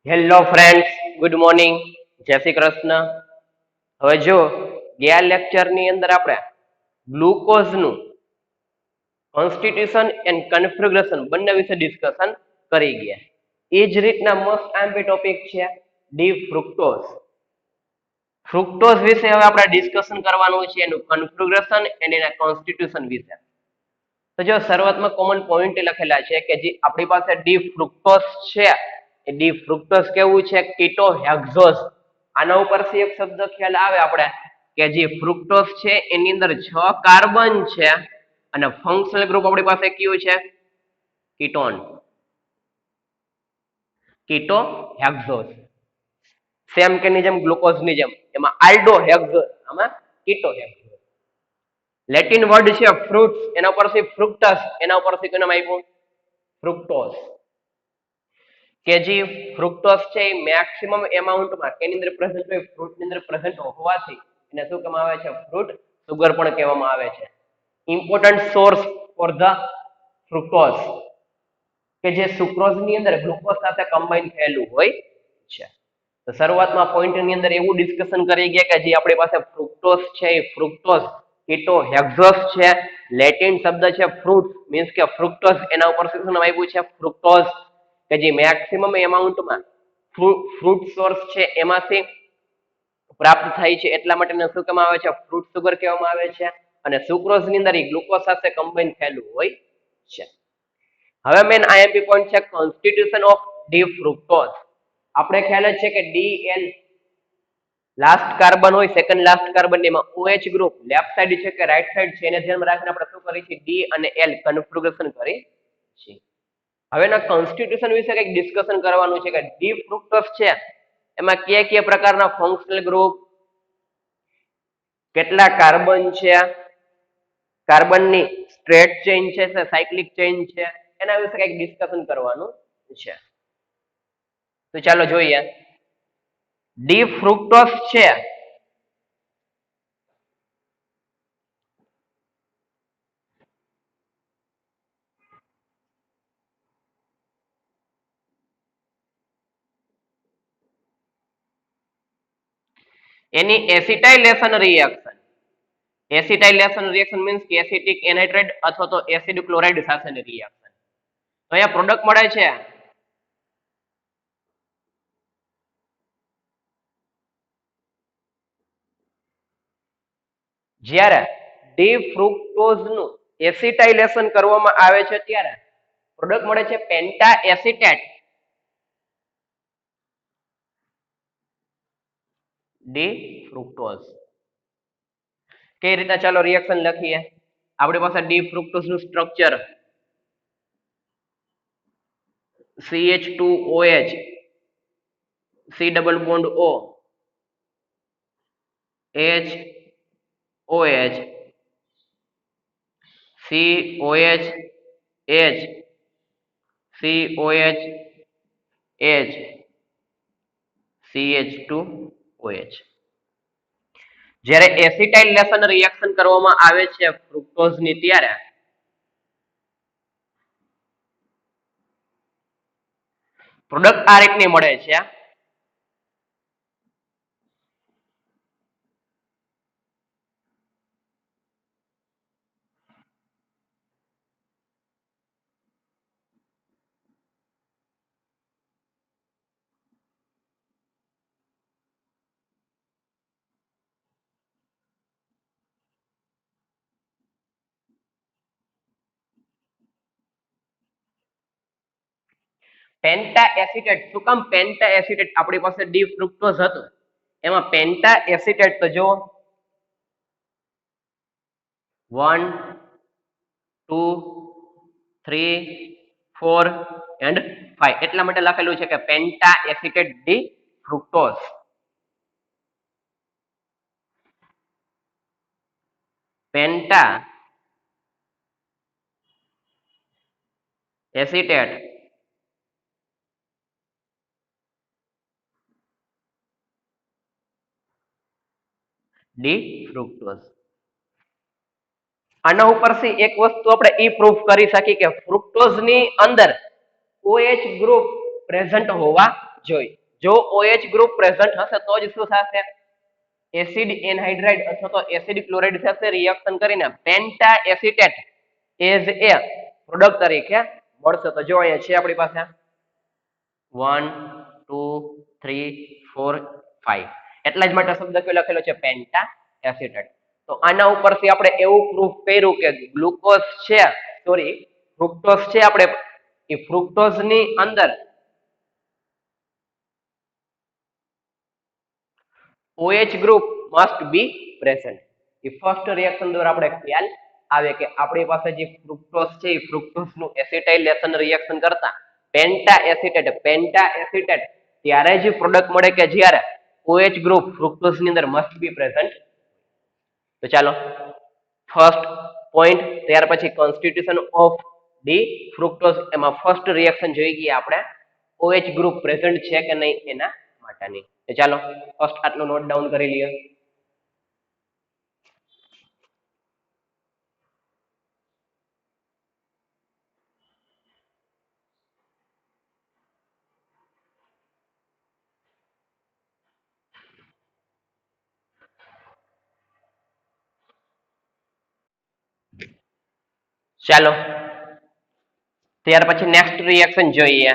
Hello friends, good morning, જય શ્રી કૃષ્ણ. હવે જો ગયા લેક્ચરની અંદર આપણે ગ્લુકોઝનું કોન્સ્ટિટ્યુશન એન્ડ કન્ફિગ્યુરેશન બંને વિશે ડિસ્કશન કરી ગયા. એ જ રીતના મોસ્ટ આઈમ્પી ટોપિક છે ડી ફ્રુક્ટોઝ. ફ્રુક્ટોઝ વિશે હવે આપણે ડિસ્કશન કરવાનું છે, એનું કન્ફિગ્યુરેશન એન્ડ એના કોન્સ્ટિટ્યુશન વિશે. તો જો શરૂઆતમાં કોમન પોઈન્ટ લખેલા છે કે જે આપણી પાસે ડી ફ્રુક્ટોઝ છે, એ ડી ફ્રુક્ટોઝ કેવું છે? કીટો હેક્ઝોઝ. આના ઉપરથી એક શબ્દ ખ્યાલ આવે આપણે કે જે ફ્રુક્ટોઝ છે એની અંદર 6 કાર્બન છે અને ફંક્શનલ ગ્રુપ આપણી પાસે કયું છે? કીટોન. કીટો હેક્ઝોઝ. સેમ કે ની જેમ ગ્લુકોઝ ની જેમ એમાં આલ્ડો હેક્ઝોઝ, આમાં કીટો હેક્ઝોઝ. લેટિન વર્ડ છે ફ્રૂટ્સ, એના ઉપરથી ફ્રુક્ટસ, એના ઉપરથી કોનું નામ આપ્યું? ફ્રુક્ટોઝ. કે જે ફ્રુક્ટોઝ છે એ મેક્સિમમ એમાઉન્ટમાં કેની અંદર પ્રેઝન્ટ હોય? ફ્રૂટની અંદર પ્રેઝન્ટ હોવાથી એને શું કહેવામાં આવે છે? ફ્રૂટ સુગર પણ કહેવામાં આવે છે. Important source for the fructose કે જે સુક્રોઝની અંદર ગ્લુકોઝ સાથે કમ્બાઈન થયેલું હોય છે. તો શરૂઆતમાં પોઈન્ટની અંદર એવું ડિસ્કશન કરી ગયા કે જે આપણી પાસે ફ્રુક્ટોઝ છે એ ફ્રુક્ટોઝ કીટો હેક્ઝોઝ છે. લેટિન શબ્દ છે ફ્રૂટ, મીન્સ કે ફ્રુક્ટોઝ, એના ઉપર શું નામ આપ્યું છે? ફ્રુક્ટોઝ. કે જે મેક્સિમમ એમાઉન્ટમાં ફ્રૂટ સોર્સ છે એમાંથી પ્રાપ્ત થાય છે, એટલા માટે શું કહેવામાં આવે છે? ફ્રૂટ સુગર કહેવામાં આવે છે. અને સુક્રોઝ ની અંદર ગ્લુકોઝ સાથે કમ્બાઈન થયેલું હોય છે. હવે મેન આઈએમપી પોઈન્ટ છે કોન્સ્ટિટ્યુશન ઓફ ડી ફ્રુક્ટોઝ. આપણે ખ્યાલ જ છે કે ડીએલ લાસ્ટ કાર્બન હોય, સેકન્ડ લાસ્ટ કાર્બન, એમાં OH ગ્રુપ લેફ્ટ સાઈડ છે કે રાઈટ સાઈડ છે, એને ધ્યાનમાં રાખીને આપણે શું કરી છે? ડી અને એલ કન્ફિગ્યુરેશન કરી છે. હવે એના કોન્સ્ટિટ્યુશન વિશે કંઈક ડિસ્કશન કરવાનું છે કે ડી ફ્રુક્ટોઝ છે એમાં કયા પ્રકારના ફંક્શનલ ગ્રુપ, કેટલા કાર્બન છે, કાર્બનની સ્ટ્રેટ ચેઇન છે, સાયક્લિક ચેઇન છે, એના વિશે કંઈક ડિસ્કશન કરવાનું છે. તો ચાલો જોઈએ. ડી ફ્રુક્ટોઝ છે એની એસિટાઇલેશન રિએક્શન. એસિટાઇલેશન રિએક્શન મીન્સ કે એસિટિક એનહાઇડ્રેટ અથવા તો એસિડ ક્લોરાઇડ સાથેની રિએક્શન. તો અહીંયા પ્રોડક્ટ મળે છે જ્યારે ડી ફ્રુક્ટોઝ નું એસિટાઇલેશન કરવામાં આવે છે ત્યારે પ્રોડક્ટ મળે છે પેન્ટા એસિટેટ. D fructose. કઈ રીતે? ચાલો રિએક્શન લખીએ. આપણી પાસે ડી ફ્રુક્ટોઝ નું structure CH2OH, C double bond O, H OH, COH, H, COH, H, CH2OH. જ્યારે એસિટાઇલેશન રિએક્શન કરવામાં આવે છે ફ્રુક્ટોઝ ની ત્યારે પ્રોડક્ટ આ રીતની મળે છે. પેન્ટા એસિટેટ. શું કામ પેન્ટા એસિટેટ? આપણી પાસે ડી ફ્રુક્ટોઝ હતું એમાં પેન્ટા એસિટેટ તો જો 1 2 3 4 and 5 એટલા માટે લખેલું છે કે penta acetate D fructose. Penta acetate D fructose. આના ઉપરથી એક વસ્તુ આપણે એ પ્રૂફ કરી શકીએ કે ફ્રુક્ટોઝ ની અંદર OH ગ્રુપ પ્રેઝન્ટ હોવા જોઈએ. જો OH ગ્રુપ પ્રેઝન્ટ હશે તો જ શું થશે? એસિડ એનહાઇડ્રાઇડ અથવા તો એસિડ ક્લોરાઇડ સાથે રિએક્શન કરીને પેન્ટા એસિટેટ એઝ એ પ્રોડક્ટ તરીકે મળશે. તો જો અહીંયા છે આપણી પાસે 1 2 3 4 5 એટલા જ માટે શબ્દ કયો લખેલો છે? પેન્ટા એસિટેટ. તો આના ઉપરથી આપણે એવું પ્રૂફ કર્યું કે ગ્લુકોઝ છે, સોરી ફ્રુક્ટોઝ છે, આપણે એ ફ્રુક્ટોઝ ની અંદર OH group must be present. A first reaction દ્વારા આપણે ખ્યાલ આવે કે આપણી પાસે જે ફ્રુક્ટોઝ છે એ ફ્રુક્ટોઝ નું એસિટાઇલેશન રિએક્શન કરતા પેન્ટા એસિટેટ ત્યારે જ પ્રોડક્ટ મળે કે જ્યારે OH ગ્રુપ ફ્રુક્ટોઝ ની અંદર મસ્ટ બી પ્રેઝન્ટ. તો ચાલો ફર્સ્ટ પોઈન્ટ, ત્યાર પછી કોન્સ્ટિટ્યુશન ઓફ ડી ફ્રુક્ટોઝ, એમાં ફર્સ્ટ રિએક્શન જોઈ ગયા આપણે OH ગ્રુપ પ્રેઝન્ટ છે કે નહીં એના માટેની. તો ચાલો ફર્સ્ટ આટલું નોટ ડાઉન કરી લઈએ. ચાલો ત્યાર પછી નેક્સ્ટ રિએક્શન જોઈએ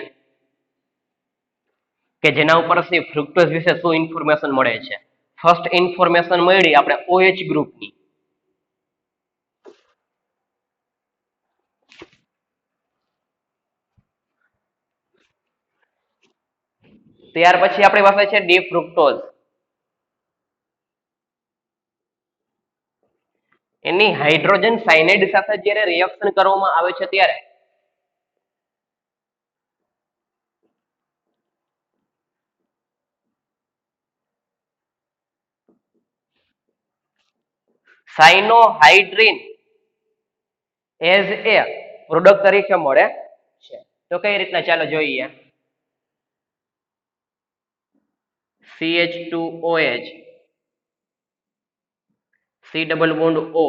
કે જેના ઉપરથી ફ્રુક્ટોઝ વિશે શું ઇન્ફોર્મેશન મળે છે. ફર્સ્ટ ઇન્ફોર્મેશન મળી આપણે OH ગ્રુપની. ત્યાર પછી આપણી પાસે છે ડી ફ્રુક્ટોઝ. એની હાઇડ્રોજન સાયનાઇડ સાથે જ્યારે રિએક્શન કરવામાં આવે છે ત્યારે સાયનોહાઇડ્રીન એઝ એ પ્રોડક્ટ તરીકે મળે છે. તો કઈ રીતના ચાલો જોઈએ. CH2OH C double bond O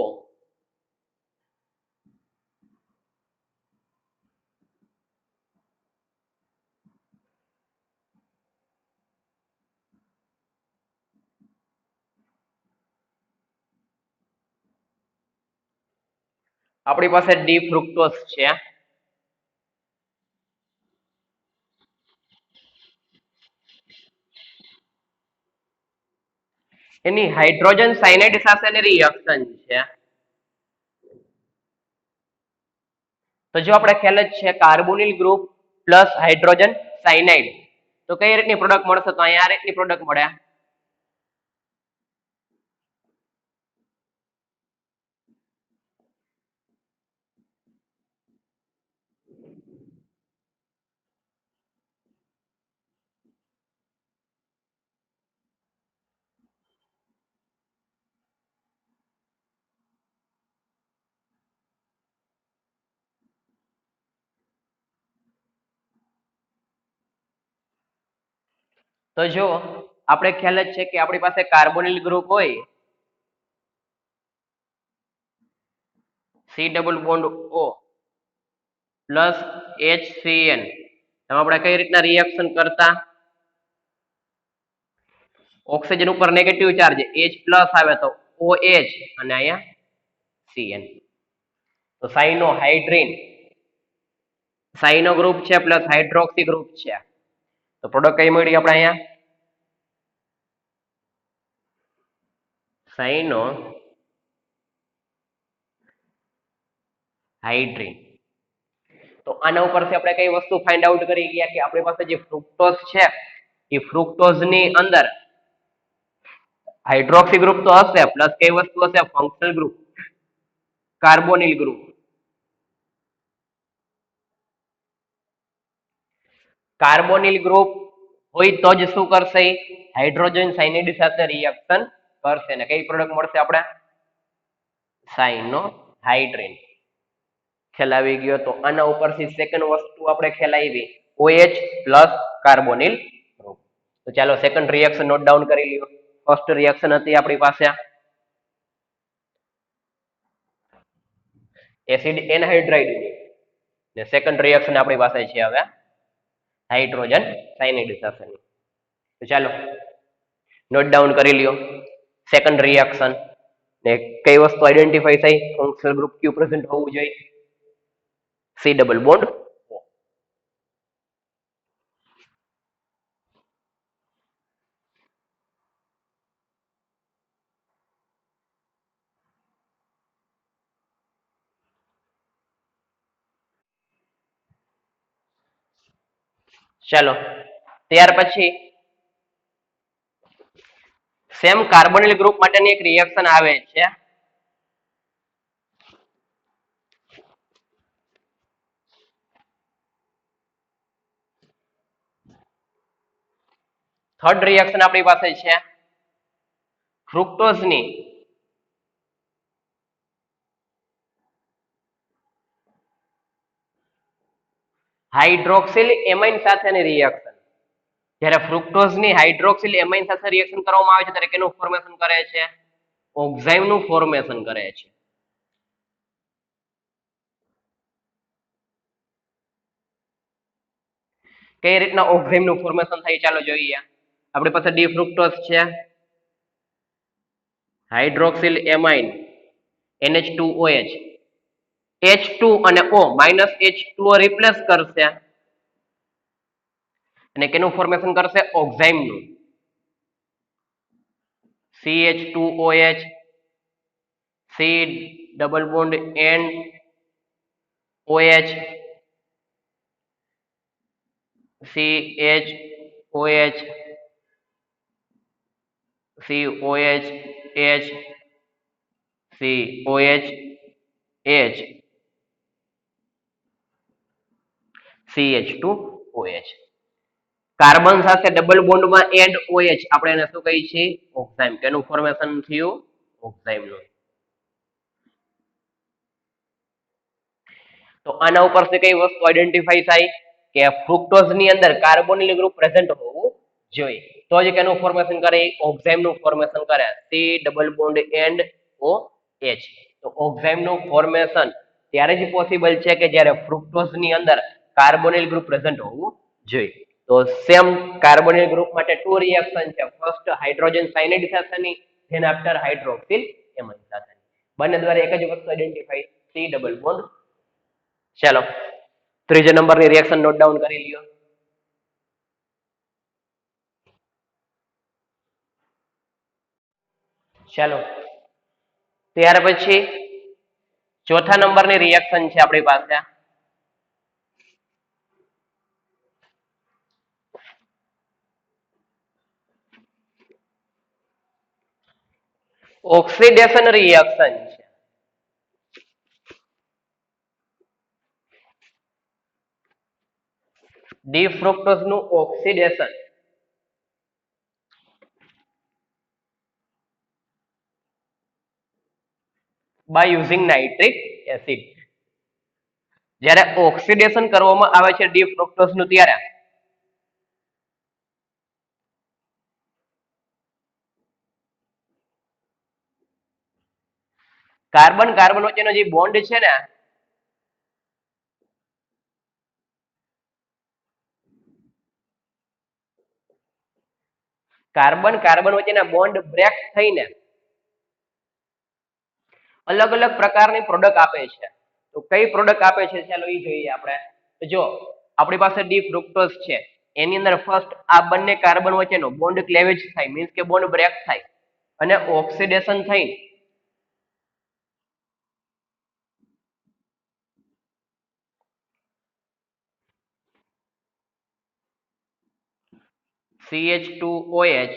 આપણી પાસે ડી ફ્રુક્ટોઝ છે. એની હાઇડ્રોજન સાયનાઇડ સાથેની રિએક્શન છે. તો જો આપણે ખ્યાલ જ છે carbonyl group plus hydrogen cyanide, તો કઈ રીતની પ્રોડક્ટ મળશે? તો અહીંયા આ રીતની પ્રોડક્ટ મળે. તો જો આપણે ખ્યાલ જ છે કે આપણી પાસે કાર્બોનિલ ગ્રુપ હોય C double bond O plus HCN, એમાં આપણે કઈ રીતના રિએક્શન કરતા? ઓક્સિજન ઉપર નેગેટિવ ચાર્જ H પ્લસ આવે તો OH અને અહીંયા CN. તો સાયનોહાઇડ્રીન સાયનો ગ્રુપ છે પ્લસ હાઇડ્રોક્સી ગ્રુપ છે. તો પ્રોડક્ટ કઈ મળી આપણે અહીંયા? સાયનો હાઇડ્રીન. તો આના ઉપરથી આપણે કઈ વસ્તુ ફાઇન્ડ આઉટ કરી ગયા કે આપણી પાસે જે ફ્રુક્ટોઝ છે એ ફ્રુક્ટોઝ ની અંદર હાઇડ્રોક્સી ગ્રુપ તો હશે પ્લસ કઈ વસ્તુ હશે? Functional group carbonyl group. Carbonyl group હોય તો જ શું કરશે? હાઇડ્રોજન સાયનાઇડ સાથે રિએક્શન કરશે ને કઈ પ્રોડક્ટ મળશે આપણે? સાયનોહાઇડ્રીન. ખ્યાલ આવી ગયો. તો આના ઉપરથી સેકન્ડ વસ્તુ આપણે ખ્યાલ આવી OH પ્લસ કાર્બોનિલ ગ્રુપ. તો ચાલો સેકન્ડ રિએક્શન નોટ ડાઉન કરી લ્યો. ફર્સ્ટ રિએક્શન હતી આપણી પાસે એસિડ એનહાઇડ્રાઇડ ની, ને સેકન્ડ રિએક્શન આપણી પાસે છે હવે હાઇડ્રોજન સાયનાઇડ સાથે. તો ચાલો નોટ ડાઉન કરી લ્યો સેકન્ડ રિએક્શન ને કઈ વસ્તુ આઈડેન્ટિફાઈ થઈ ફંક્શનલ ગ્રુપ ક્યુ પ્રેઝન્ટ હોવું જોઈએ સી ડબલ બોન્ડ ઓ. ચાલો ત્યાર પછી સેમ કાર્બોનિલ ગ્રુપ માટેની એક રિએક્શન આવે છે થર્ડ રિએક્શન આપણી પાસે છે ફ્રુક્ટોઝની હાઇડ્રોક્સિલ એમાઇન સાથેની રિએક્શન. જ્યારે ફ્રુક્ટોઝની હાઇડ્રોક્સિલ એમાઇન સાથે રિએક્શન કરવામાં આવે છે ત્યારે કેનું ફોર્મેશન કરે છે ઓક્ઝાઇમનું ફોર્મેશન કરે છે. કઈ રીતના ઓક્ઝાઇમનું ફોર્મેશન થાય ચાલો જોઈએ. આપણી પાસે ડી ફ્રુક્ટોઝ છે હાઇડ્રોક્સિલ એમાઇન NH2OH H2 અને O માઇનસ H2O રિપ્લેસ કરશે અને કેનું ફોર્મેશન કરશે ઓક્ઝાઇમનું CH2OH C double bond N OH CHOH COH H COH H CH2OH. Carbon સાથે ડબલ બોન્ડમાં એન્ડ OH આપણે એને શું કહીએ છીએ ઓક્ઝાઇમ. કેનું ફોર્મેશન થયું ઓક્ઝાઇમનું. તો આના ઉપરથી કઈ વસ્તુ આઈડેન્ટિફાઈ થાય કે ફ્રુક્ટોઝની અંદર કાર્બોનિલ ગ્રુપ પ્રેઝન્ટ હોવું જોઈએ તો જ કેનું ફોર્મેશન કરે ઓક્ઝાઇમનું ફોર્મેશન કરે C double bond and OH. તો ઓક્ઝાઇમનું ફોર્મેશન ત્યારે જ પોસિબલ છે કે જ્યારે ફ્રુક્ટોઝની અંદર કાર્બોનિલ ગ્રુપ પ્રેઝન્ટ હોવું જોઈએ. તો સેમ કાર્બોનિલ ગ્રુપ માટે ટુ રિએક્શન છે ફર્સ્ટ હાઇડ્રોજન સાયનાઇડ સાથેની ધેન આફ્ટર હાઇડ્રોક્સિલ એમાઇન સાથેની. બંને દ્વારા એક જ વસ્તુ આઈડેન્ટિફાઈ સી ડબલ બોન્ડ. ચાલો ત્રીજા નંબરની રિએક્શન નોટ ડાઉન કરી લ્યો. ચાલો ત્યાર પછી ચોથા નંબરની રિએક્શન છે આપણી પાસે ઓક્સિડેશન રિએક્શન છે. ડી ફ્રુક્ટોઝ નું oxidation by using nitric acid. જ્યારે ઓક્સિડેશન કરવામાં આવે છે ડી ફ્રુક્ટોઝ નું ત્યારે કાર્બન કાર્બન વચ્ચેનો જે બોન્ડ છે ને કાર્બન કાર્બન વચ્ચેના બોન્ડ બ્રેક થઈને અલગ અલગ પ્રકારની પ્રોડક્ટ આપે છે. તો કઈ પ્રોડક્ટ આપે છે ચાલો એ જોઈએ આપણે. તો જો આપણી પાસે ડી ફ્રુક્ટોઝ છે એની અંદર ફર્સ્ટ આ બંને કાર્બન વચ્ચેનો બોન્ડ ક્લેવેજ થાય મીન્સ કે બોન્ડ બ્રેક થાય અને ઓક્સિડેશન થઈ CH2OH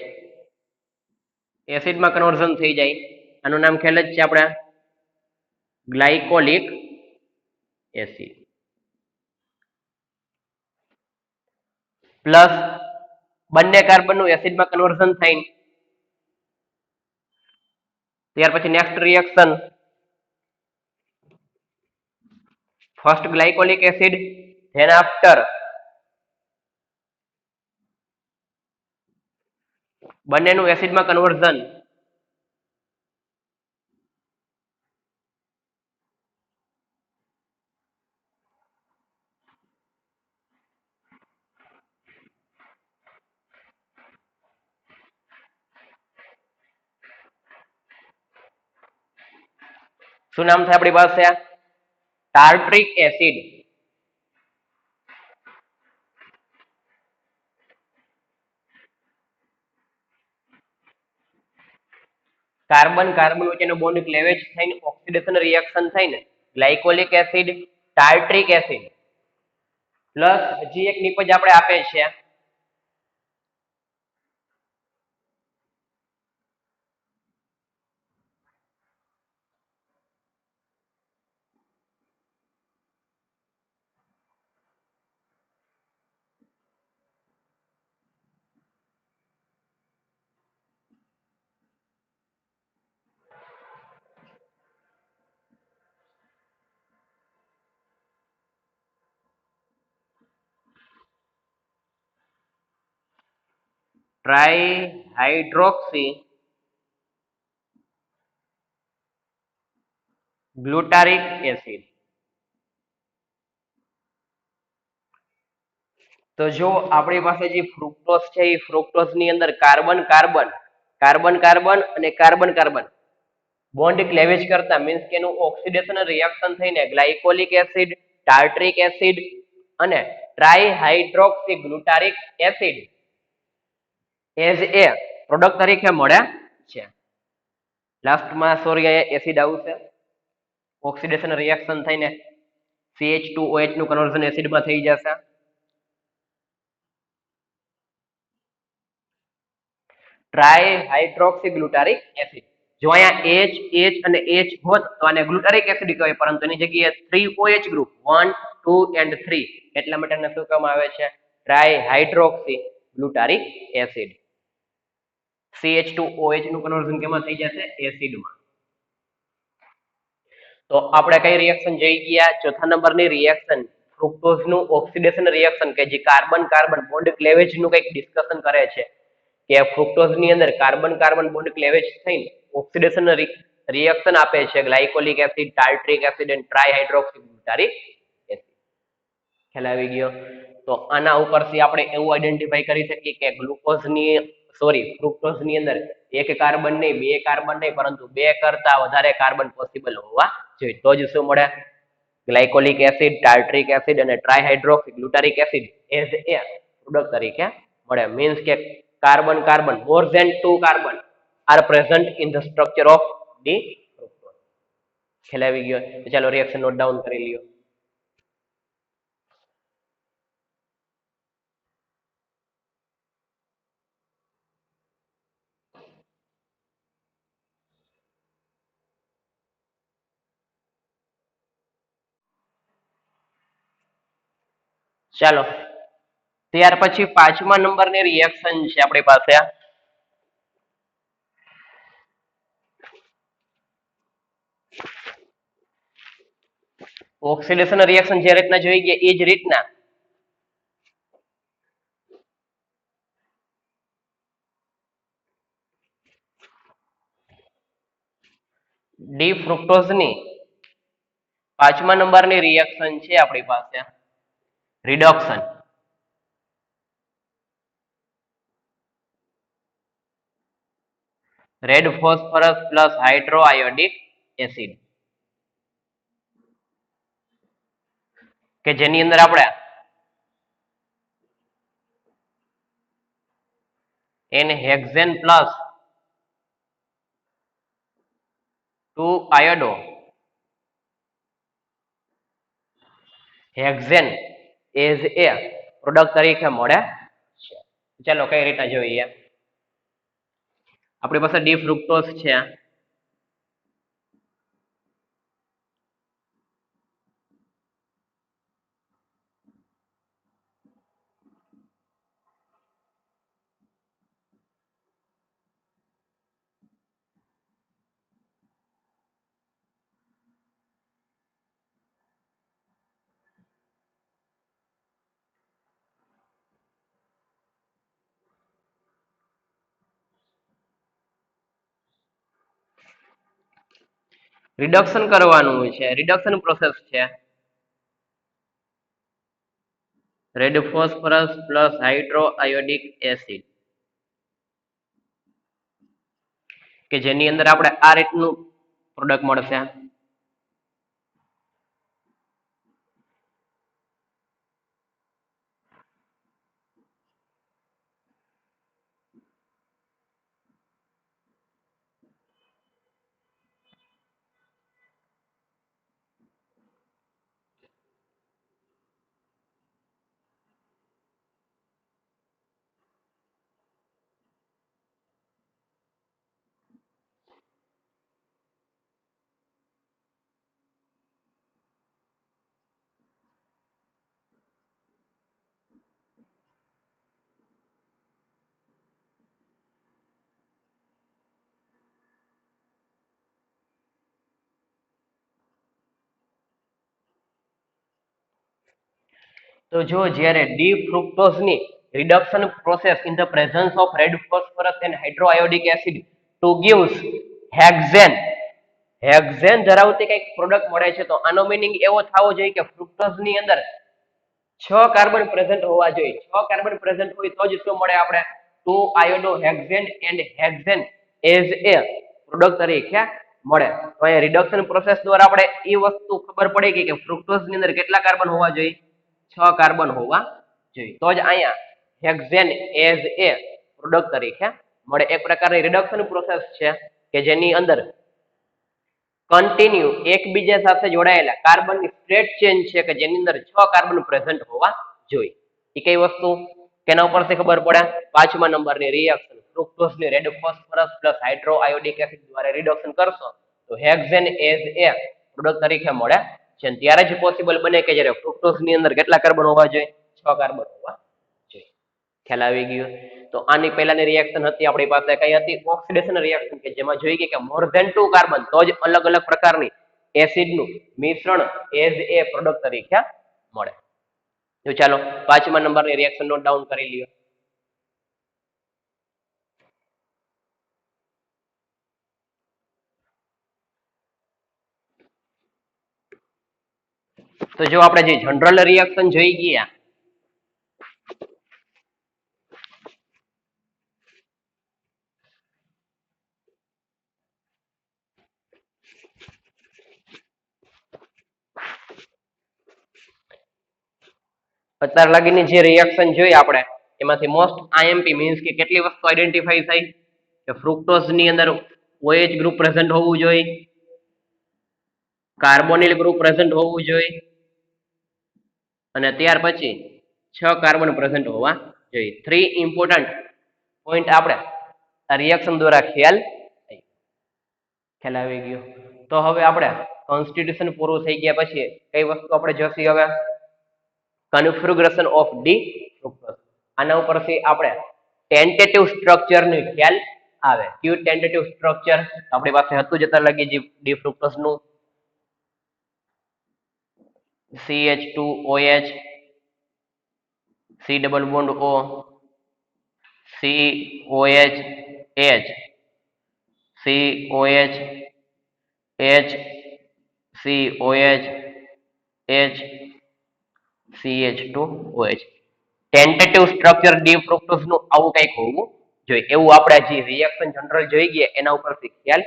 એસિડમાં કન્વર્ઝન થઈ જાય. આનું નામ ખ્યાલ જ છે આપણે ગ્લાયકોલિક એસિડ પ્લસ બંને કાર્બનનું એસિડમાં કન્વર્ઝન થાય ત્યાર પછી next reaction first glycolic acid than after બંનેનું એસિડમાં કન્વર્ઝન શું નામ થાય આપણી પાસે? ટાર્ટ્રિક એસિડ. કાર્બન કાર્બન વચ્ચેનો બોન્ડ ક્લેવેજ થઈને ઓક્સિડેશન રિએક્શન થઈને ગ્લાયકોલિક એસિડ, ટાર્ટ્રિક એસિડ પ્લસ હજી એક નિપજ આપણે આપે છે ટ્રાઈહાઇડ્રોક્સી ગ્લુટારિક એસિડ. તો જો આપણી પાસે જે ફ્રુક્ટોઝ છે એ ફ્રુક્ટોઝ ની અંદર કાર્બન કાર્બન કાર્બન કાર્બન અને કાર્બન કાર્બન બોન્ડ ક્લેવેજ કરતા મીન્સ કે એનું ઓક્સિડેશન રિએક્શન થઈને ગ્લાયકોલિક એસિડ, ટાર્ટ્રિક એસિડ અને ટ્રાઈહાઇડ્રોક્સી ગ્લુટારિક એસિડ એઝ એ પ્રોડક્ટ તરીકે મળે છે. લાસ્ટમાં સોરી એસિડ આવશે, ઓક્સિડેશન રિએક્શન થઈને CH2OH નું કન્વર્ઝન એસિડમાં થઈ જશે. ટ્રાઈહાઇડ્રોક્સી ગ્લુટારિક એસિડ. જો અહીંયા H અને H હોત તો આને ગ્લુટારિક એસિડ કહેવાય, પરંતુ એની જગ્યાએ 3OH ગ્રુપ 1, 2 and 3 એટલા માટે શું કહેવામાં આવે છે? ટ્રાઈહાઇડ્રોક્સી ગ્લુટારિક એસિડ. CH2OH નું કન્વર્ઝન કેમાં થઈ જશે? એસિડમાં. તો આપણે કઈ રિએક્શન જોઈ ગયા? ચોથા નંબરની રિએક્શન ફ્રુક્ટોઝ નું ઓક્સિડેશન રિએક્શન કે જે કાર્બન કાર્બન બોન્ડ ક્લેવેજ નું કંઈક ડિસ્કશન કરે છે કે ફ્રુક્ટોઝ ની અંદર કાર્બન કાર્બન બોન્ડ ક્લેવેજ થઈને ઓક્સિડેશન રિએક્શન આપે છે ગ્લાયકોલિક એસિડ, ટાર્ટ્રિક એસિડ અને ટ્રાઈહાઇડ્રોક્સી ગ્લુટારિક એસિડ. ખ્યાલ આવી ગયો? તો આના ઉપરથી આપણે એવું આઈડેન્ટિફાઈ કરી શકીએ કે ગ્લુકોઝ ની ફ્રુક્ટોઝ ની અંદર એક કાર્બન નહીં, બે કાર્બન નહીં, પરંતુ બે કરતા વધારે કાર્બન પોસિબલ હોવા જોઈએ. તો જ શું મળે? ગ્લાયકોલિક એસિડ, ટાર્ટ્રિક એસિડ અને ટ્રાઈહાઇડ્રોક્સી ગ્લુટારિક એસિડ એઝ એ પ્રોડક્ટ તરીકે મળે. મીન્સ કે carbon carbon more than 2 carbon are present in the structure of the fructose. ખ્યાલ આવી ગયો? તો ચાલો રિએક્શન નોટ ડાઉન કરી લ્યો. ચાલો ત્યાર પછી પાંચમા નંબરની રિએક્શન છે આપણી પાસે ઓક્સિડેશન રિએક્શન જે રીતના જોઈ ગયા એ જ રીતના ડી ફ્રુક્ટોઝની પાંચમા નંબરની રિએક્શન છે આપણી પાસે reduction. Red phosphorus plus hydroiodic acid કે જેની અંદર આપણે n hexane plus 2 iodo hexane as a product તરીકે મળે છે. ચાલો કઈ રીતના જોઈએ? આપણી પાસે ડી ફ્રુક્ટોઝ છે, રિડક્શન કરવાનું છે, રિડક્શન પ્રોસેસ છે. Red phosphorus plus hydroiodic acid કે જેની અંદર આપણે આ રીતનું પ્રોડક્ટ મળશે તો જો જ્યારે ડી ફ્રુક્ટોઝની reduction process in the presence of red phosphorus and hydroiodic acid to gives hexane hexane ધરાવતી કંઈક પ્રોડક્ટ મળે છે. તો આનો મિનિંગ એવો થવો જોઈએ કે ફ્રુક્ટોઝની અંદર 6 કાર્બન પ્રેઝન્ટ હોવા જોઈએ. 6 કાર્બન પ્રેઝન્ટ હોય તો જ શું મળે આપણે 2 iodo hexane and hexane as a product તરીકે મળે. તો અહીંયા રિડક્શન પ્રોસેસ દ્વારા આપણે એ વસ્તુ ખબર પડી ગઈ કે ફ્રુક્ટોઝની અંદર કેટલા કાર્બન હોવા જોઈએ 6 કાર્બન હોવા જોઈએ. તો જ અહીંયા હેક્ઝેન એઝ એ પ્રોડક્ટ તરીકે મળે. એક પ્રકારની રિડક્શન પ્રોસેસ છે કે જેની અંદર કન્ટિન્યુ એકબીજા સાથે જોડાયેલા કાર્બનની સ્ટ્રેટ ચેન છે કે જેની અંદર 6 કાર્બન પ્રેઝન્ટ હોવા જોઈએ. એ કઈ વસ્તુ કેના ઉપરથી ખબર પડે 5મા નંબરની રિએક્શન ફ્રુક્ટોઝની red phosphorus plus hydroiodic acid દ્વારા રિડક્શન કરશો તો હેક્ઝેન એઝ એ પ્રોડક્ટ તરીકે મળે છે. ત્યારે જ પોસિબલ બને કે જ્યારે ફ્રુક્ટોઝની અંદર કેટલા કાર્બન હોવા જોઈએ 6 કાર્બન હોવા જોઈએ. ખ્યાલ આવી ગયો. તો આની પહેલાની રિએક્શન હતી આપણી પાસે કઈ હતી ઓક્સિડેશન રિએક્શન કે જેમાં જોઈ ગઈ કે મોર ધેન 2 કાર્બન તો જ અલગ અલગ પ્રકારની એસિડનું મિશ્રણ એઝ એ પ્રોડક્ટ તરીકે મળે. તો ચાલો 5મા નંબરની રિએક્શન નોટ ડાઉન કરી લ્યો. તો જો આપણે જે જનરલ રિએક્શન જોઈ ગયા અત્યાર લગીની જે રિએક્શન જોઈ આપણે એમાંથી મોસ્ટ આઈએમપી મીન્સ કે કેટલી વસ્તુ આઈડેન્ટિફાઈ થઈ કે ફ્રુક્ટોઝ ની અંદર OH ગ્રુપ પ્રેઝન્ટ હોવું જોઈએ, કાર્બોનિલ ગ્રુપ પ્રેઝન્ટ હોવું જોઈએ અને ત્યાર પછી 6 કાર્બન પ્રેઝન્ટ હોવા જોઈએ. 3 ઇમ્પોર્ટન્ટ પોઈન્ટ આપણે આ રિએક્શન દ્વારા ખ્યાલ આવી ગયો. તો હવે આપણે કોન્સ્ટિટ્યુશન પૂરું થઈ ગયા પછી કઈ વસ્તુ આપણે જોશી હવે કન્ફિગ્યુરેશન ઓફ ડી ફ્રુક્ટોઝ. આના ઉપરથી આપણે ટેન્ટેટિવ સ્ટ્રક્ચર નો ખ્યાલ આવે. કયું ટેન્ટેટિવ સ્ટ્રક્ચર આપણી પાસે હતું જતા લાગી જે ડી ફ્રુક્ટોઝ નું CH2OH C double bond O COH H COH H COH H CH2OH. Tentative structure D fructose નું આવું કંઈક હોવું જોઈએ. એવું આપણે જે રિએક્શન જનરલ જોઈ ગયા એના ઉપરથી ખ્યાલ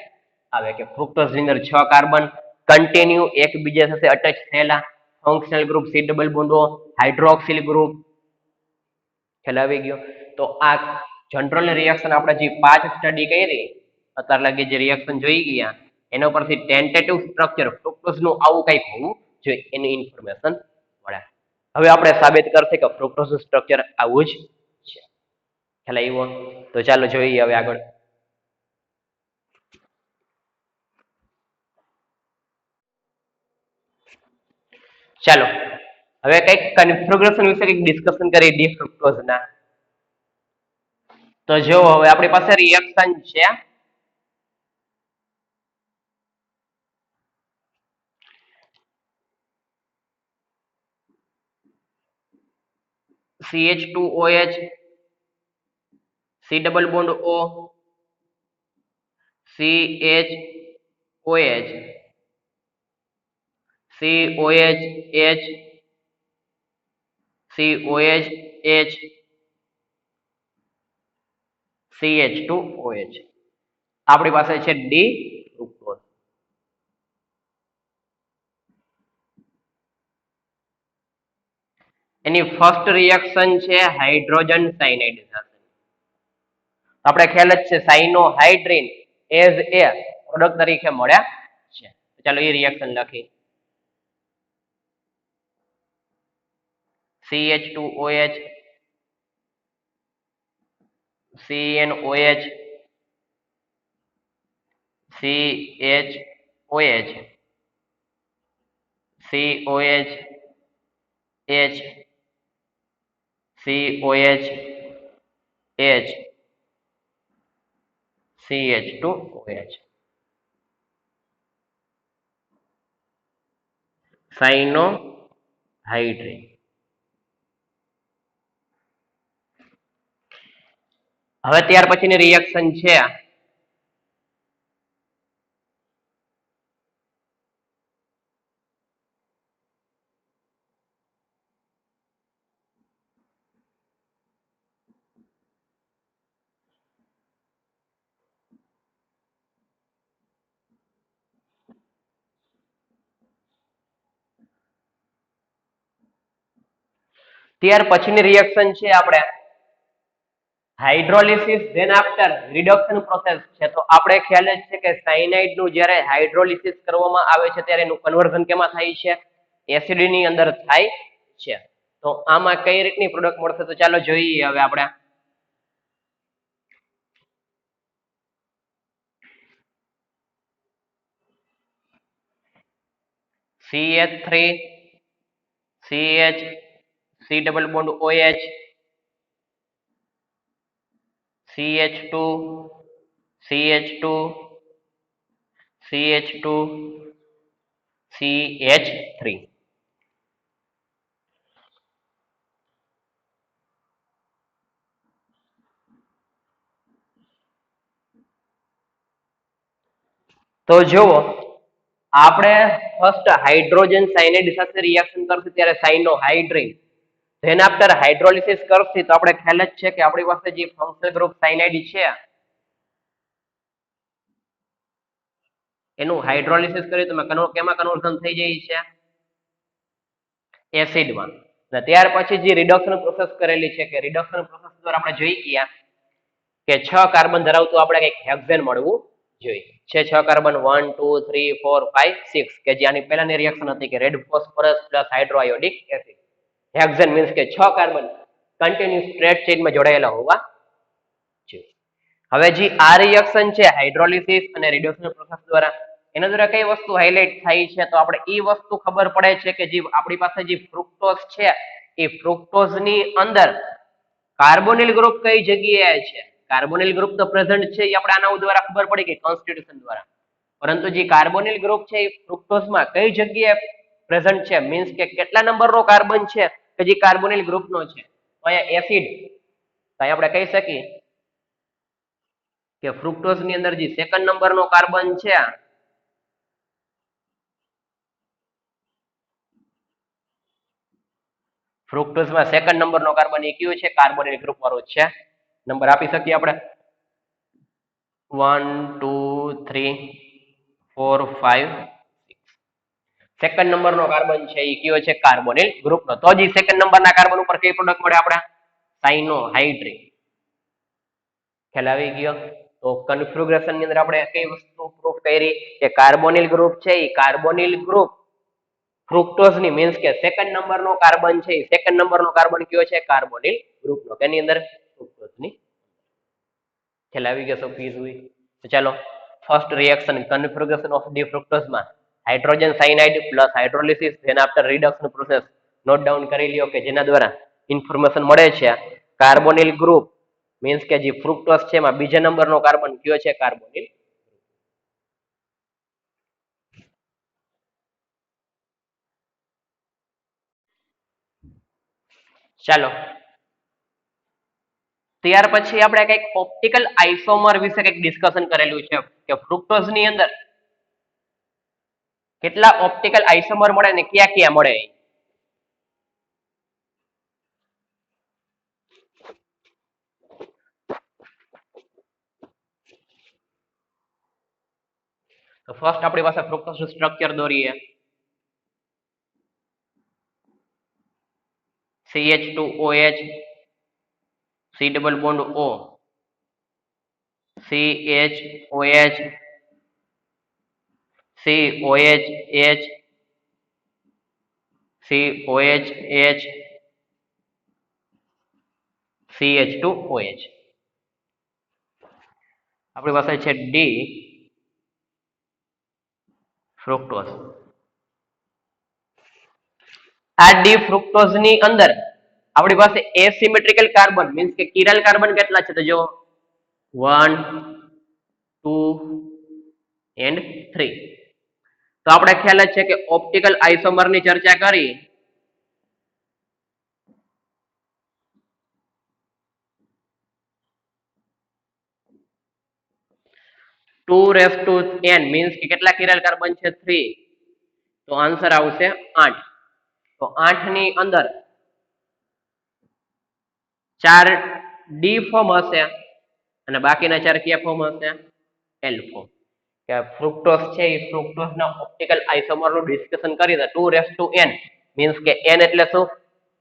આવે કે ફ્રુક્ટોઝ ની અંદર 6 કાર્બન કન્ટિન્યુ એકબીજા સાથે અટેચ થયેલા, functional group C double bond O, hydroxyl group. ખ્યાલ આવી ગયો. તો આ જનરલ રિએક્શન આપણે જે 5 સ્ટડી કરી અત્યાર લગી જે રિએક્શન જોઈ ગયા એના ઉપરથી ટેન્ટેટિવ સ્ટ્રક્ચર ફ્રુક્ટોઝ નું આવું કંઈક હોવું જોઈએ એની ઇન્ફોર્મેશન મળે. હવે આપણે સાબિત કરશે કે ફ્રુક્ટોઝ નું સ્ટ્રક્ચર આવું જ છે. ખ્યાલ આવ્યો? તો ચાલો જોઈએ હવે આગળ. ચાલો હવે કઈક કન્ફિગ્યુરેશન વિશે કઈક ડિસ્કશન કરી ડી ફ્રુક્ટોઝ ના. તો જો હવે આપણી પાસે રિએક્શન છે CH2OH C double bond O CHOH COH H COH H CH2OH. આપણી પાસે છે ડી ફ્રુક્ટોઝ. એની ફર્સ્ટ રિએક્શન છે હાઇડ્રોજન સાયનાઇડેશન. આપણે ખ્યાલ જ છે સાયનોહાઇડ્રીન એઝ એ પ્રોડક્ટ તરીકે મળ્યા છે. ચાલો એ રિએક્શન લખી. CH2OH CNOH CHOH COH H COH H CH2OH. સાયનોહાઇડ્રીન હવે ત્યાર પછીની રિએક્શન છે ત્યાર પછીની રિએક્શન છે આપણે hydrolysis then after reduction process છે. તો આપણે ખ્યાલ જ છે કે સાયનાઇડ નું જ્યારે હાઇડ્રોલિસિસ કરવામાં આવે છે ત્યારે એનું કન્વર્ઝન કેમાં થાય છે? એસિડ ની અંદર થાય છે. તો આમાં કઈ રીતની પ્રોડક્ટ મળશે? તો ચાલો જોઈએ હવે આપણે. CH3 CH C double bond OH CH2 CH2 CH2 CH3. તો જુઓ આપણે ફર્સ્ટ હાઇડ્રોજન સાયનાઇડ સાથે રિએક્શન કરશું ત્યારે સાયનોહાઇડ્રિન, ધેન આફ્ટર હાઇડ્રોલિસિસ કરશું તો આપણે ખ્યાલ જ છે કે આપણી પાસે જે ફંક્શનલ ગ્રુપ સાયનાઇડ છે એનું હાઇડ્રોલિસિસ કરીએ તો કેમાં કન્વર્ઝન થઈ જાય છે? એસિડમાં. ત્યાર પછી જે રિડક્શન પ્રોસેસ કરેલી છે કે રિડક્શન પ્રોસેસ દ્વારા આપણે જોઈ ગયા કે 6 કાર્બન ધરાવતું આપણે કંઈક હેક્ઝેન મળવું જોઈએ. છે 6 કાર્બન 1 2 3 4 5 6 કે જે આની પહેલાની રિએક્શન હતી કે red phosphorus plus hydroiodic acid. Hexane means કે 6 કાર્બન કન્ટિન્યુઅસ સ્ટ્રેટ ચેઇનમાં જોડાયેલા હોવા જોઈએ. હવે જે આ રિએક્શન છે હાઇડ્રોલિસિસ અને રિડક્શન પ્રોસેસ દ્વારા એના દ્વારા કઈ વસ્તુ હાઇલાઇટ થાય છે? તો આપણે એ વસ્તુ ખબર પડે છે કે જે આપણી પાસે જે ફ્રુક્ટોઝ છે એ ફ્રુક્ટોઝ ની અંદર કાર્બોનિલ ગ્રુપ કઈ જગ્યાએ છે? કાર્બોનિલ ગ્રુપ તો પ્રેઝન્ટ છે એ આપણે આના દ્વારા ખબર પડી કે કોન્સ્ટિટ્યુશન દ્વારા. પરંતુ જે કાર્બોનિલ ગ્રુપ છે એ ફ્રુક્ટોઝમાં કઈ જગ્યાએ પ્રેઝન્ટ છે? મીન્સ કે કેટલા નંબરનો કાર્બન છે કે જે કાર્બોનિલ ગ્રુપનો છે? તો અહીંયા એસિડ તો આપણે કહી શકીએ કે ફ્રુક્ટોઝ ની અંદર જે સેકન્ડ નંબરનો કાર્બન છે ફ્રુક્ટોઝમાં સેકન્ડ નંબરનો કાર્બન એ કયો છે? કાર્બોનિલ ગ્રુપ વાળો છે. નંબર આપી શકીએ આપણે 1 2 3 4 5 સેકન્ડ નંબરનો કાર્બન છે એ કયો છે? કાર્બોનિલ ગ્રુપનો. તો જ સેકન્ડ નંબરના કાર્બન ઉપર કઈ પ્રોડક્ટ મળે આપણે? સાયનોહાઇડ્રિન. ખ્યાલ આવી ગયો? તો કન્ફિગ્યુરેશન ની અંદર આપણે કઈ વસ્તુ પ્રૂફ કરી કે કાર્બોનિલ ગ્રુપ છે એ કાર્બોનિલ ગ્રુપ ફ્રુક્ટોઝ ની મીન્સ કે સેકન્ડ નંબરનો કાર્બન છે એ સેકન્ડ નંબરનો કાર્બન કયો છે? કાર્બોનિલ ગ્રુપનો. કેની અંદર? ફ્રુક્ટોઝ ની. ખ્યાલ આવી ગયો? સો પ્લીઝ હોય તો ચાલો first reaction configuration of D ફ્રુક્ટોઝમાં hydrogen cyanide plus hydrolysis then after reduction process note down કરી લ્યો કે જેના દ્વારા ઇન્ફોર્મેશન મળે છે કાર્બોનિલ ગ્રુપ મીન્સ કે જે ફ્રુક્ટોઝ છે એમાં બીજા નંબરનો કાર્બન કયો છે? કાર્બોનિલ. ચાલો ત્યાર પછી આપણે કંઈક ઓપ્ટિકલ આઇસોમર વિશે કંઈક ડિસ્કશન કરેલું છે કે ફ્રુક્ટોઝ ની અંદર કેટલા ઓપ્ટિકલ આઇસોમર મળે ને ક્યાં ક્યાં મળે? તો ફર્સ્ટ આપણી પાસે ફ્રુક્ટોઝ નું સ્ટ્રક્ચર દોરીએ. CH2OH C double bond O CHOH COH COH CH2OH. આપણી પાસે છે ડી ફ્રુક્ટોઝ. આ ડી ફ્રુક્ટોઝ ની અંદર આપણી પાસે એસિમેટ્રિકલ કાર્બન મીન્સ કે કિરલ કાર્બન કેટલા છે? તો જો 1 2 એન્ડ 3. તો આપણે ખ્યાલ જ છે કે ઓપ્ટિકલ આઇસોમર ની ચર્ચા કરી 2n મીન્સ કે કેટલા કિરલ કાર્બન છે 3, તો આન્સર આવશે 8. તો 8 ની અંદર 4 ડી ફોર્મ હશે અને બાકીના 4 કયા ફોર્મ હશે? L form. કે ફ્રુક્ટોઝ છે એ ફ્રુક્ટોઝ ના ઓપ્ટિકલ આઇસોમર નું ડિસ્કશન કરી દે 2n મીન્સ કે n એટલે શું?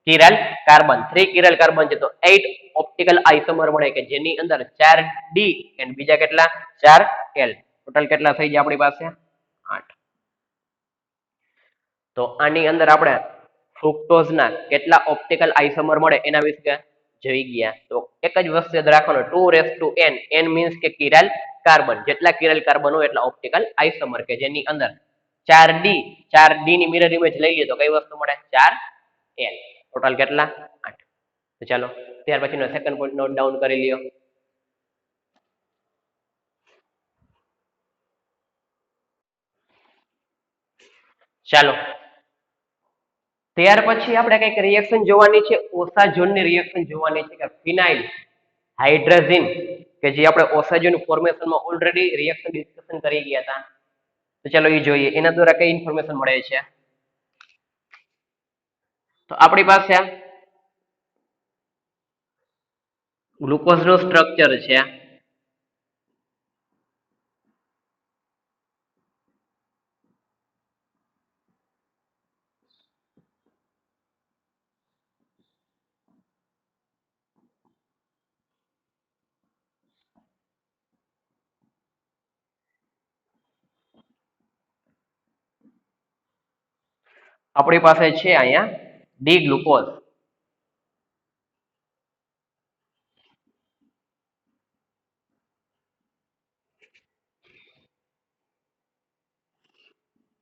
કિરલ કાર્બન. 3 કિરલ કાર્બન છે તો 8 ઓપ્ટિકલ આઇસોમર મળે કે જેની અંદર 4 ડી અને બીજા કેટલા? 4 એલ. ટોટલ કેટલા થઈ ગયા આપણી પાસે? 8. તો આની અંદર આપણે ફ્રુક્ટોઝ ના કેટલા ઓપ્ટિકલ આઇસોમર મળે એના વિશે જોઈ ગયા. તો એક જ વસ્તુ યાદ રાખવાનું 2n n મીન્સ કે કિરલ કાર્બન. જેટલા કિરલ કાર્બન હોય એટલા ઓપ્ટિકલ આઇસોમર કે જેની અંદર 4d ની મિરર ઇમેજ લઈએ તો કઈ વસ્તુ મળે? 4l. ટોટલ કેટલા? 8. તો ચાલો ત્યાર પછીનો સેકન્ડ પોઈન્ટ નોટ ડાઉન કરી લ્યો. ચાલો ત્યાર પછી આપણે કઈક રિએક્શન જોવાની છે. ઓસાઝોન ની રિએક્શન જોવાની છે કે ફિનાઇલ હાઇડ્રોજન કે જે આપણે ઓસાઝોન ફોર્મેશનમાં ઓલરેડી રિએક્શન ડિસ્કશન કરી ગયા હતા. તો ચાલો એ જોઈએ એના દ્વારા કઈ ઇન્ફોર્મેશન મળે છે. તો આપણી પાસે ગ્લુકોઝ નું સ્ટ્રક્ચર છે. આપણી પાસે છે અહીંયા D glucose.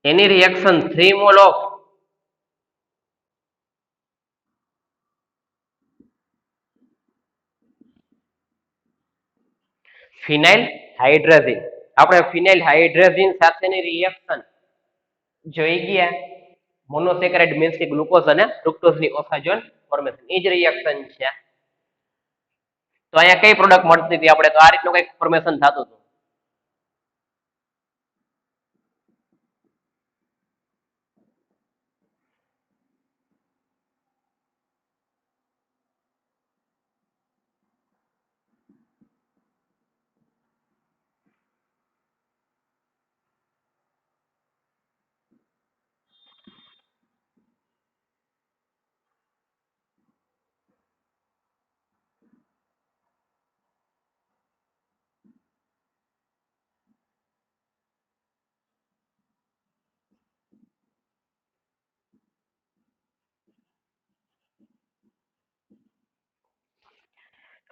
Any reaction 3 mole of phenyl hydrogen. આપણે ફિનાઇલ હાઇડ્રોજન સાથેની રિએક્શન જોઈ ગયા. મોનોસેકેરાઇડ મીન્સ કે ગ્લુકોઝ અને ફ્રુક્ટોઝની ઓસાઝોન ફોર્મેશન એ જ રિએક્શન છે. તો અહીંયા કઈ પ્રોડક્ટ મળતી હતી આપણે? તો આ રીતનું કઈક ફોર્મેશન થતું હતું.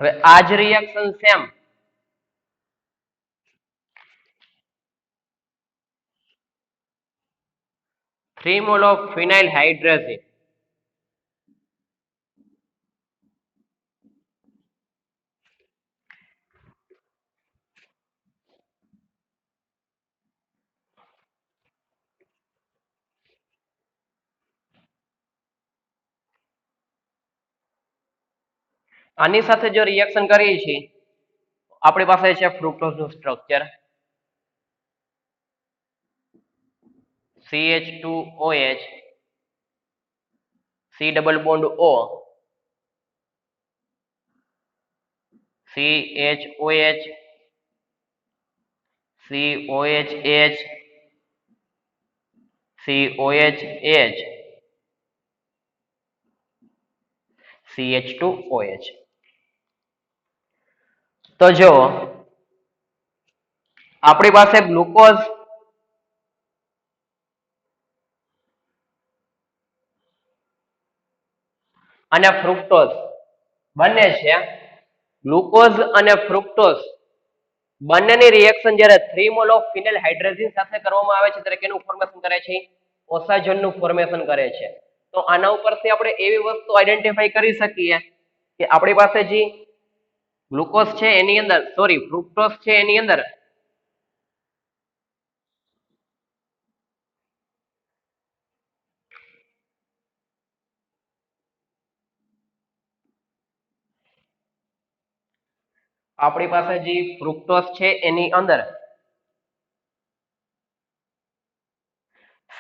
હવે આ જ reaction same 3 mole of phenyl hydrogen આની સાથે જો રિએક્શન કરીએ છીએ આપણી પાસે છે ફ્રુક્ટોઝ નું structure CH2OH C double bond O CHOH COHH COHH CH2OH. તો જો આપણી પાસે ગ્લુકોઝ અને ફ્રુક્ટોઝ બંને છે. ગ્લુકોઝ અને ફ્રુક્ટોઝ બંનેની રિએક્શન જ્યારે 3 મોલ ઓફ ફિનાઇલ હાઇડ્રોજન સાથે કરવામાં આવે છે ત્યારે કેનું ફોર્મેશન કરે છે? ઓસાઝોન નું ફોર્મેશન કરે છે. તો આના ઉપરથી આપણે એવી વસ્તુ આઈડેન્ટિફાઈ કરી શકીએ કે આપણી પાસે જે ગ્લુકોઝ છે એની અંદર ફ્રુક્ટોઝ છે એની અંદર આપણી પાસે જે ફ્રુક્ટોઝ છે એની અંદર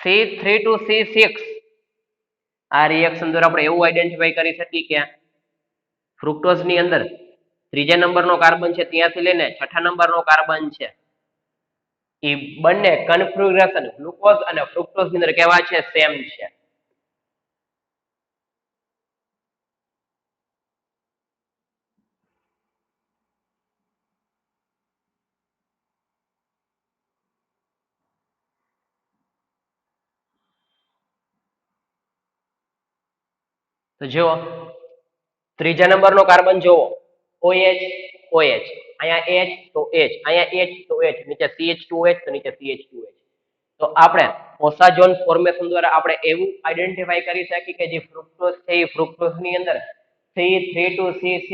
C3 to C6 આ રિએક્શન દ્વારા આપણે એવું આઈડેન્ટિફાઈ કરી શકીએ કે ફ્રુક્ટોઝ ની અંદર ત્રીજા નંબરનો કાર્બન છે ત્યાંથી લઈને છઠ્ઠા નંબરનો કાર્બન છે એ બંને કન્ફિગ્યુરેશન ગ્લુકોઝ અને ફ્રુક્ટોઝ ની અંદર કેવા છે સેમ છે તો જો ત્રીજા નંબરનો કાર્બન જોવો OH OH અહીંયા H તો H અહીંયા H તો H નીચે CH2OH તો નીચે CH2OH તો આપણે ઓસાજોન ફોર્મેશન દ્વારા આપણે એવું આઈડેન્ટિફાઈ કરી શકીએ કે જે ફ્રુક્ટોઝ છે એ ફ્રુક્ટોઝ ની અંદર C3 to C6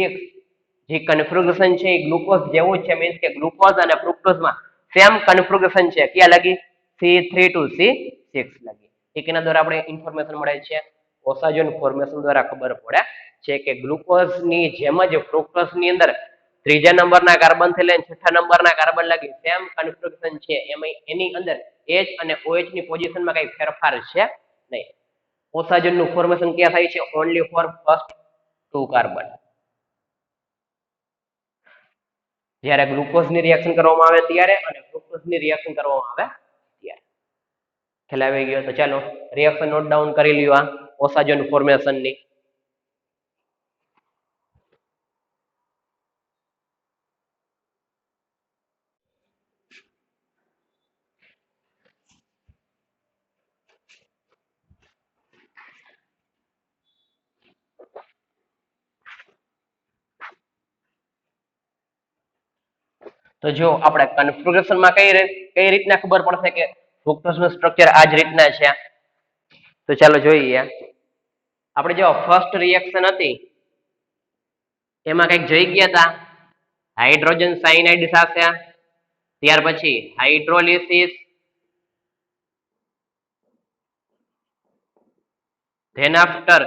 જે કન્ફિગ્યુરેશન છે એ ગ્લુકોઝ જેવું જ છે મીન્સ કે ગ્લુકોઝ અને ફ્રુક્ટોઝમાં સેમ કન્ફિગ્યુરેશન છે ક્યાં લગી C3 to C6 લગી એના દ્વારા આપણે ઇન્ફોર્મેશન મળે છે ઓસાજોન ફોર્મેશન દ્વારા ખબર પડે છે કે ગ્લુકોઝ ની જેમ જ ફ્રુક્ટોઝ ની અંદર ત્રીજા નંબરના કાર્બન થી લઈને છઠ્ઠા નંબરના કાર્બન લગી સેમ કન્ફિગ્યુરેશન છે એમાં એની અંદર H અને OH ની પોઝિશનમાં કઈ ફેરફાર છે નહીં ઓસાજોન નું ફોર્મેશન ક્યાં થાય છે only for first two carbon જ્યારે ગ્લુકોઝ ની રિએક્શન કરવામાં આવે ત્યારે અને ફ્રુક્ટોઝ ની રિએક્શન કરવામાં આવે ત્યારે ખ્યાલ આવી ગયો તો ચાલો રિએક્શન નોટ ડાઉન કરી લ્યો આ ઓસાજોન ફોર્મેશન ની તો જો આપણે કન્ફિગ્યુરેશન માં કઈ રીતના ખબર પડશે કે ફ્રુક્ટોઝ નું સ્ટ્રક્ચર આ જ રીતના છે તો ચાલો જોઈએ આપણે જો ફર્સ્ટ રિએક્શન હતી એમાં કઈક જોઈ ગયા હતા હાઇડ્રોજન સાયનાઇડ સાથે ત્યાર પછી hydrolysis then after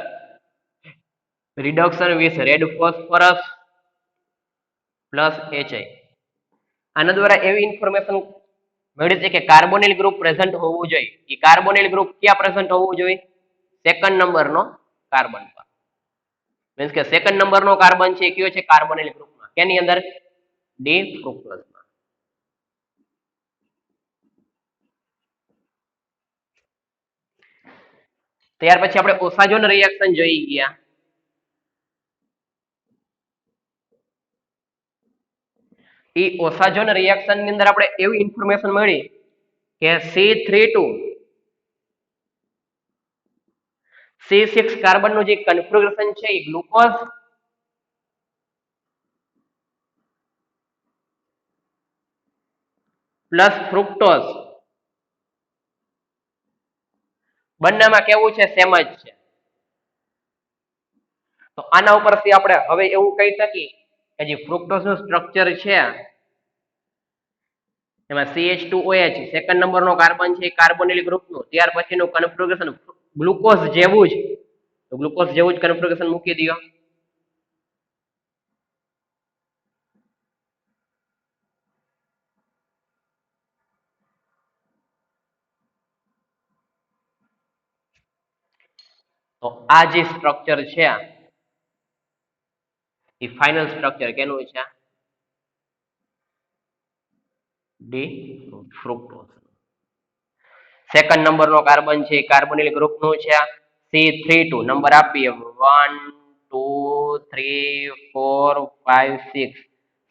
reduction with red phosphorus plus HI આના દ્વારા એવી ઇન્ફોર્મેશન મળી છે કે કાર્બોનિલ ગ્રુપ પ્રેઝન્ટ હોવું જોઈએ એ કાર્બોનિલ ગ્રુપ ક્યાં પ્રેઝન્ટ હોવું જોઈએ સેકન્ડ નંબરનો કાર્બન પર મીન્સ કે સેકન્ડ નંબરનો કાર્બન છે કયો છે કાર્બોનિલ ગ્રુપમાં કેની અંદર ડી ફ્રુક્ટોઝમાં ત્યાર પછી આપણે ઓસાજોન રિએક્શન જોઈ ગયા એ ઓસાજોન રિએક્શન ની અંદર આપણે એવી ઇન્ફોર્મેશન મળી કે C3 to C6 કાર્બન નું જે કન્ફિગ્યુરેશન છે એ ગ્લુકોઝ પ્લસ ફ્રુક્ટોઝ બંનેમાં કેવું છે સેમ જ છે તો આના ઉપરથી આપણે હવે એવું કહી શકીએ કે જે ફ્રુક્ટોઝ નું સ્ટ્રક્ચર છે એમાં CH2OH સેકન્ડ નંબરનો કાર્બન છે કાર્બોનિલ ગ્રુપનું ત્યાર પછીનું કન્ફિગ્યુરેશન ગ્લુકોઝ જેવું જ તો ગ્લુકોઝ જેવું જ કન્ફિગ્યુરેશન મૂકી દો તો આ જે સ્ટ્રક્ચર છે એ ફાઇનલ સ્ટ્રક્ચર કેનું છે ડી ફ્રુક્ટોઝ સેકન્ડ નંબરનો કાર્બન છે કાર્બોનિલ ગ્રુપનું છે C3 to નંબર આપીએ 1 2 3 4 5 6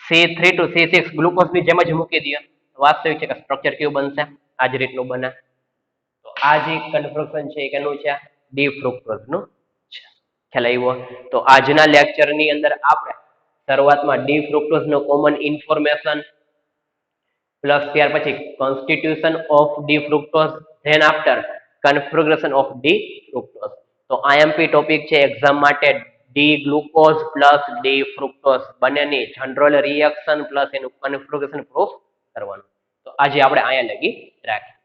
C3 to C6 ગ્લુકોઝ ની જેમ જ મૂકી દઈએ વાસ્તવિક છે કે સ્ટ્રક્ચર કેવું બનશે આ જ રીતનું બને તો આ જે કન્ફિગ્યુરેશન છે એ કેનું છે ડી ફ્રુક્ટોઝ નું છે ખ્યાલ આવ્યો તો આજના લેક્ચર ની અંદર આપણે શરૂઆતમાં ડી ફ્રુક્ટોઝ નો કોમન ઇન્ફોર્મેશન પ્લસ ત્યાર પછી constitution of D fructose than after configuration of D fructose તો આઈએમપી ટોપિક છે એક્ઝામ માટે D glucose plus D fructose બંનેની જનરલ રિએક્શન પ્લસ એનું કન્ફિગ્યુરેશન પ્રૂફ કરવાનું તો આજે આપણે અહીંયા લગી રાખીએ